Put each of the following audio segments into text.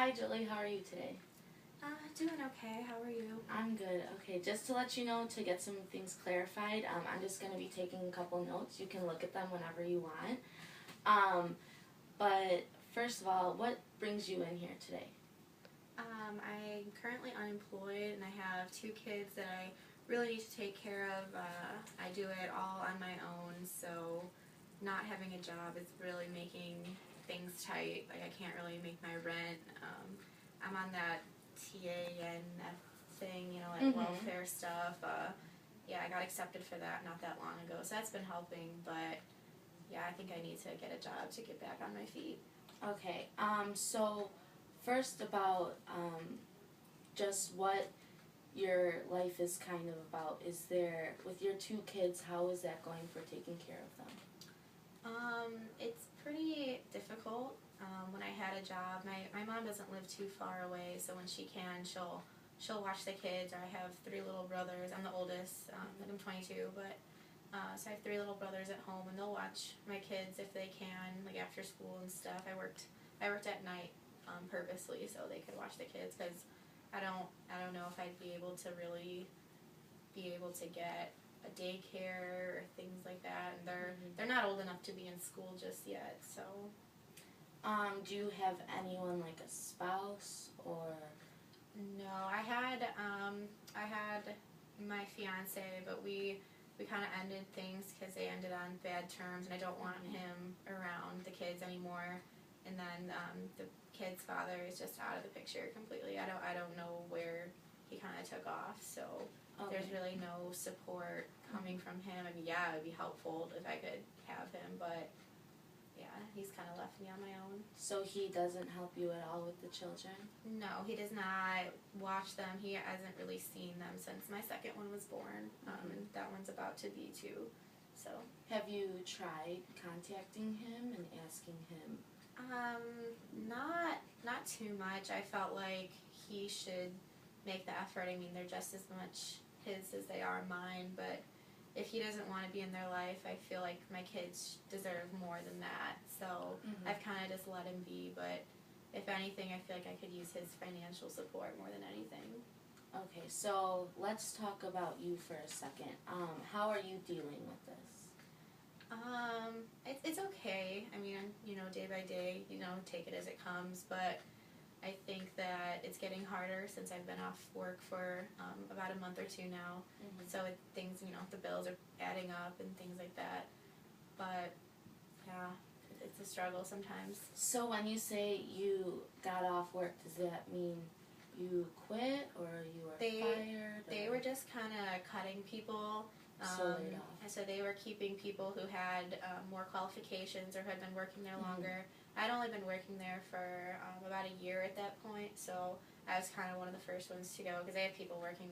Hi Julie, how are you today? Doing okay. How are you? I'm good. Okay, just to let you know, to get some things clarified, I'm just going to be taking a couple notes. You can look at them whenever you want. But first of all, what brings you in here today? I'm currently unemployed and I have two kids that I really need to take care of. I do it all on my own, so not having a job is really making things tight. Like, I can't really make my rent. I'm on that TANF thing, like welfare stuff. Yeah, I got accepted for that not that long ago, so that's been helping, but yeah, I think I need to get a job to get back on my feet. Okay, so first about just what your life is kind of about. Is there, with your two kids, how is that going for taking care of them? It's pretty difficult. When I had a job, my mom doesn't live too far away, so when she can, she'll watch the kids. I have three little brothers. I'm the oldest. I'm 22, but so I have three little brothers at home, and they'll watch my kids if they can, like after school and stuff. I worked at night purposely so they could watch the kids, because I don't know if I'd be able to really be able to get a daycare or things like that, and they're not old enough to be in school just yet. So do you have anyone, like a spouse or? no, I had my fiance, but we kind of ended things because they ended on bad terms, and I don't want him around the kids anymore. And then the kid's father is just out of the picture completely. I don't know where he kind of took off, so there's really no support coming from him. I mean, yeah, it would be helpful if I could have him, but yeah, he's kind of left me on my own. So he doesn't help you at all with the children? No, he does not watch them. He hasn't really seen them since my second one was born, and that one's about to be too. So have you tried contacting him and asking him? Not too much. I felt like he should make the effort. I mean, they're just as much his as they are mine, but if he doesn't want to be in their life, I feel like my kids deserve more than that. So I've kind of just let him be, but if anything, I feel like I could use his financial support more than anything. Okay, so let's talk about you for a second. How are you dealing with this? It's okay. I mean, day by day, take it as it comes, but I think that it's getting harder since I've been off work for about a month or two now. So things, the bills are adding up and things like that. But yeah, it's a struggle sometimes. So when you say you got off work, does that mean you quit or you were fired? They were just kind of cutting people. So they were keeping people who had more qualifications or had been working there longer. I'd only been working there for about a year at that point, so I was kind of one of the first ones to go, because they have people working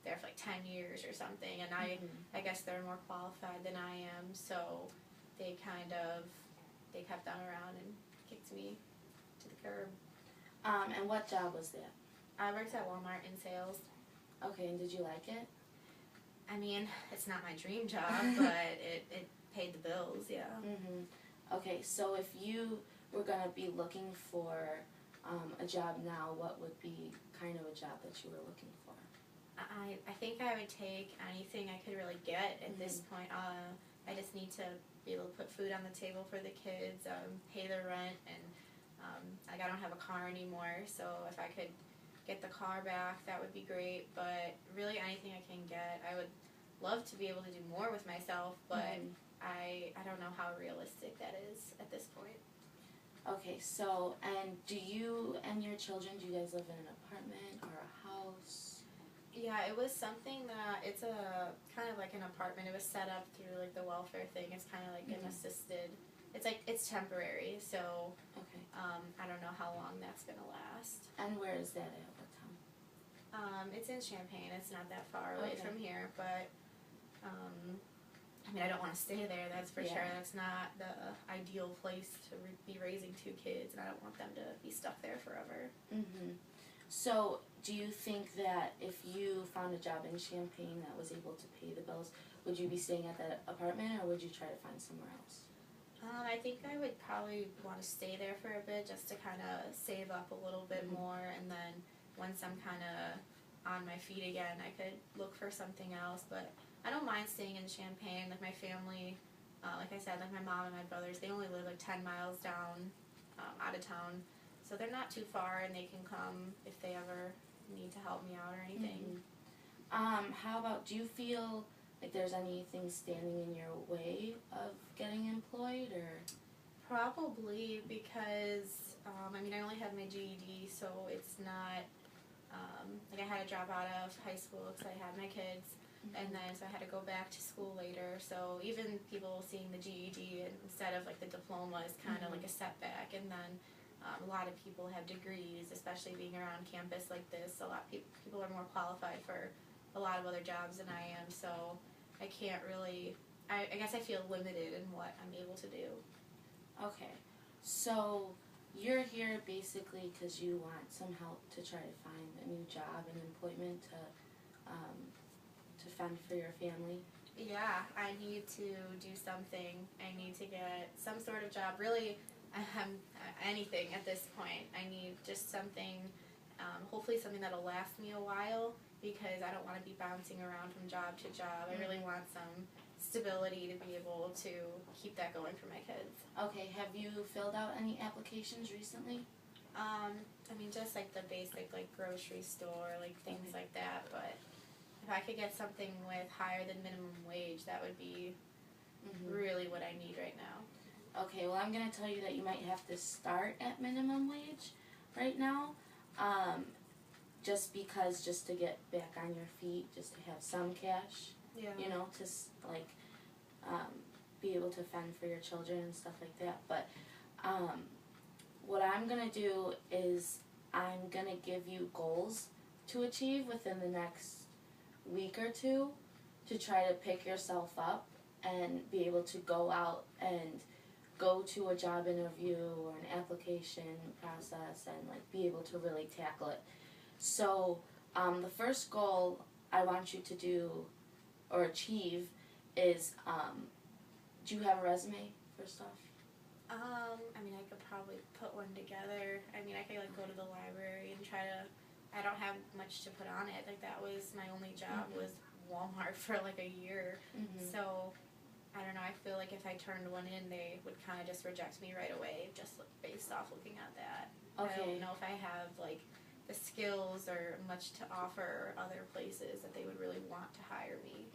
there for like 10 years or something, and I guess they're more qualified than I am, so they kept them around and kicked me to the curb. And what job was that? I worked at Walmart in sales. Okay, and did you like it? I mean, it's not my dream job, but it paid the bills, yeah. Okay, so if you were going to be looking for a job now, what would be kind of a job that you were looking for? I think I would take anything I could really get at this point. I just need to be able to put food on the table for the kids, pay their rent, and I don't have a car anymore, so if I could get the car back, that would be great. But really anything I can get. I would love to be able to do more with myself, but I don't know how realistic that is at this point. Okay, so, and do you and your children, do you guys live in an apartment or a house? Yeah, it was something that, it's a kind of like an apartment. It was set up through like the welfare thing. It's kind of like an assisted, it's temporary, so I don't know how long that's going to last. And where is that at? What town? It's in Champaign. It's not that far away from here, but I mean, I don't want to stay there, that's for sure. That's not the ideal place to be raising two kids, and I don't want them to be stuck there forever. So, do you think that if you found a job in Champaign that was able to pay the bills, would you be staying at that apartment, or would you try to find somewhere else? I think I would probably want to stay there for a bit just to kind of save up a little bit more, and then once I'm kind of on my feet again, I could look for something else. But I don't mind staying in Champaign. Like, my family, like I said, like my mom and my brothers, they only live like 10 miles down out of town, so they're not too far, and they can come if they ever need to help me out or anything. How about, do you feel like there's anything standing in your way of getting employed, or? Probably because, I mean, I only have my GED, so it's not, like I had to drop out of high school because I had my kids, and then so I had to go back to school later, so even people seeing the GED instead of like the diploma is kind of like a setback, and then a lot of people have degrees, especially being around campus like this. A lot of people are more qualified for a lot of other jobs than I am, so I can't really, I guess I feel limited in what I'm able to do. Okay, so you're here basically because you want some help to try to find a new job and employment to fend for your family? Yeah, I need to do something. I need to get some sort of job. Really, anything at this point. I need just something, hopefully something that'll last me a while, because I don't want to be bouncing around from job to job. I really want some stability to be able to keep that going for my kids. Okay, have you filled out any applications recently? I mean, just like the basic, like grocery store, like things like that, but if I could get something with higher than minimum wage, that would be really what I need right now. Okay, well, I'm going to tell you that you might have to start at minimum wage right now, just to get back on your feet, just to have some cash, you know, to, like, be able to fend for your children and stuff like that. But what I'm going to do is I'm going to give you goals to achieve within the next week or two to try to pick yourself up and be able to go out and go to a job interview or an application process and like be able to really tackle it. So the first goal I want you to do or achieve is, do you have a resume first off? I mean, I could probably put one together. I mean, I could like go to the library and try to, I don't have much to put on it. Like, that was my only job was Walmart for like a year. So I don't know, I feel like if I turned one in, they would kind of just reject me right away, just based off looking at that. I don't know if I have like the skills or much to offer other places that they would really want to hire me.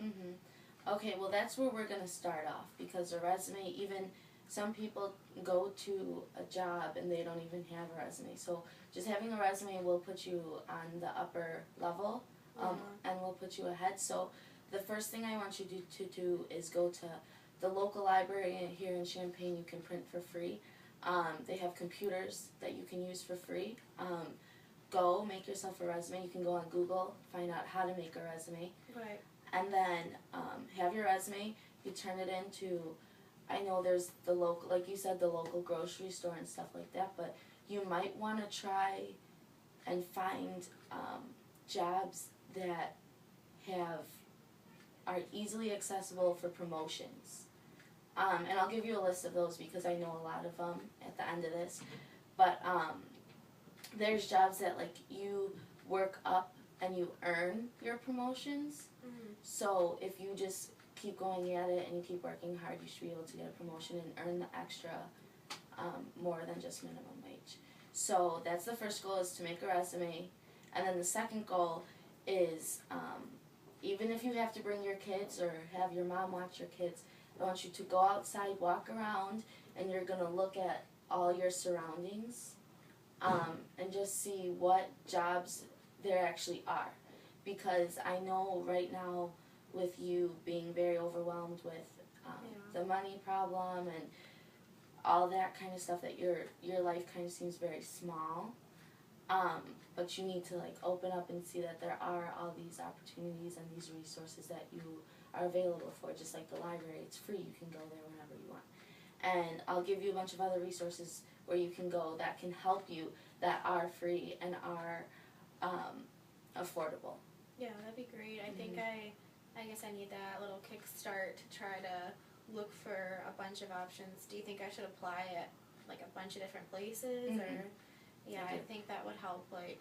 Okay, well, that's where we're going to start off, because a resume, even some people go to a job and they don't even have a resume. So just having a resume will put you on the upper level, and will put you ahead. So the first thing I want you to do is go to the local library here in Champaign. You can print for free. They have computers that you can use for free. Go make yourself a resume. You can go on Google, find out how to make a resume. Right. And then have your resume. You turn it into, I know there's the local, like you said, the local grocery store and stuff like that, but you might want to try and find jobs that are easily accessible for promotions. And I'll give you a list of those because I know a lot of them at the end of this. But there's jobs that like you work up and you earn your promotions. So if you just keep going at it and you keep working hard, you should be able to get a promotion and earn the extra more than just minimum wage. So that's the first goal, is to make a resume. And then the second goal is, even if you have to bring your kids or have your mom watch your kids, I want you to go outside, walk around, and you're going to look at all your surroundings and just see what jobs there actually are. Because I know right now, with you being very overwhelmed with the money problem and all that kind of stuff, that your life kind of seems very small. But you need to like open up and see that there are all these opportunities and these resources that you are available for. Just like the library, it's free. You can go there whenever you want. And I'll give you a bunch of other resources where you can go that can help you, that are free and are affordable. Yeah, that'd be great. I think I guess I need that little kickstart to try to look for a bunch of options. Do you think I should apply at like a bunch of different places, Mhm. or yeah, I I do. think that would help, like,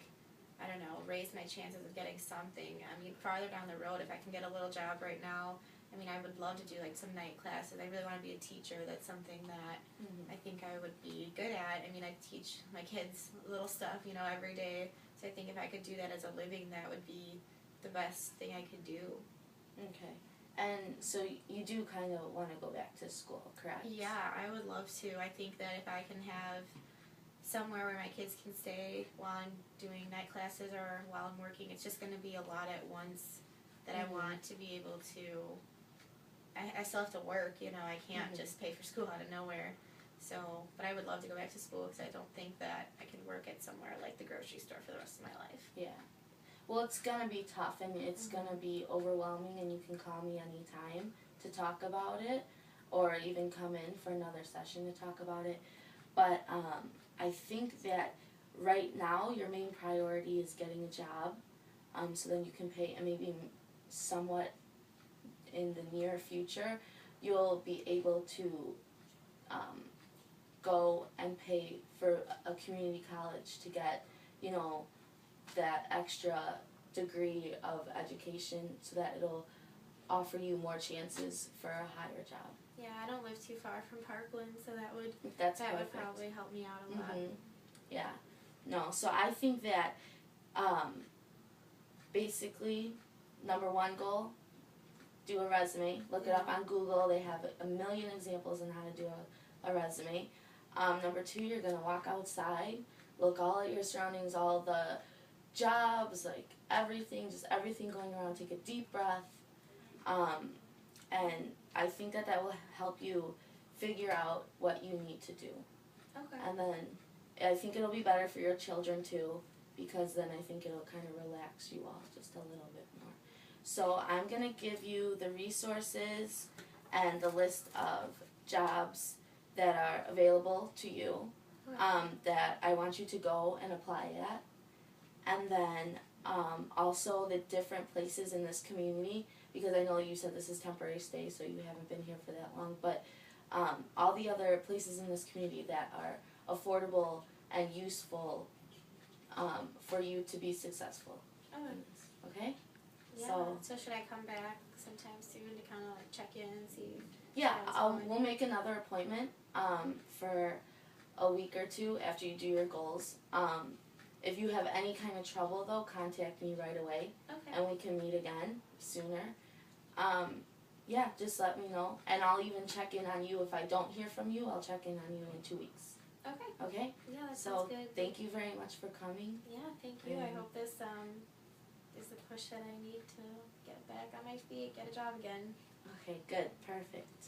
I don't know, raise my chances of getting something. I mean, farther down the road, if I can get a little job right now, I mean, I would love to do like some night classes. I really want to be a teacher. That's something that Mhm. I think I would be good at. I mean, I teach my kids little stuff, you know, every day. So I think if I could do that as a living, that would be the best thing I could do. Okay. And so you do kind of want to go back to school, correct? Yeah, I would love to. I think that if I can have somewhere where my kids can stay while I'm doing night classes or while I'm working, it's just going to be a lot at once that I Mhm. want to be able to. I still have to work, you know, I can't Mhm. just pay for school out of nowhere. So, but I would love to go back to school because I don't think that I can work at somewhere like the grocery store for the rest of my life. Yeah. Well, it's gonna be tough and it's gonna be overwhelming, and you can call me anytime to talk about it, or even come in for another session to talk about it. But I think that right now your main priority is getting a job, so then you can pay, and maybe somewhat in the near future, you'll be able to go and pay for a community college to get, you know, that extra degree of education, so that it'll offer you more chances for a higher job. Yeah, I don't live too far from Parkland, so that would That's that perfect. would probably help me out a lot. Mhm. Yeah. No, so I think that basically, number one goal, do a resume. Look it up on Google. They have a million examples on how to do a resume. Number two, you're going to walk outside, look all at your surroundings, all the jobs, like everything, just everything going around. Take a deep breath. And I think that will help you figure out what you need to do. Okay. And then I think it'll be better for your children too, because then I think it'll kind of relax you all just a little bit more. So I'm going to give you the resources and the list of jobs that are available to you, that I want you to go and apply at. And then also the different places in this community, because I know you said this is temporary stay, so you haven't been here for that long, but all the other places in this community that are affordable and useful for you to be successful. Okay? Yeah. So should I come back sometime soon to kind of like check in and see? Yeah, how it's going? we'll make another appointment for a week or two after you do your goals. If you have any kind of trouble, though, contact me right away, Okay. and we can meet again sooner. Yeah, just let me know, and I'll even check in on you. If I don't hear from you, I'll check in on you in 2 weeks. Okay. Okay? Yeah, that So sounds good. thank you very much for coming. Yeah, thank you. I Yeah. hope this is the push that I need to get back on my feet, get a job again. Okay, good, perfect.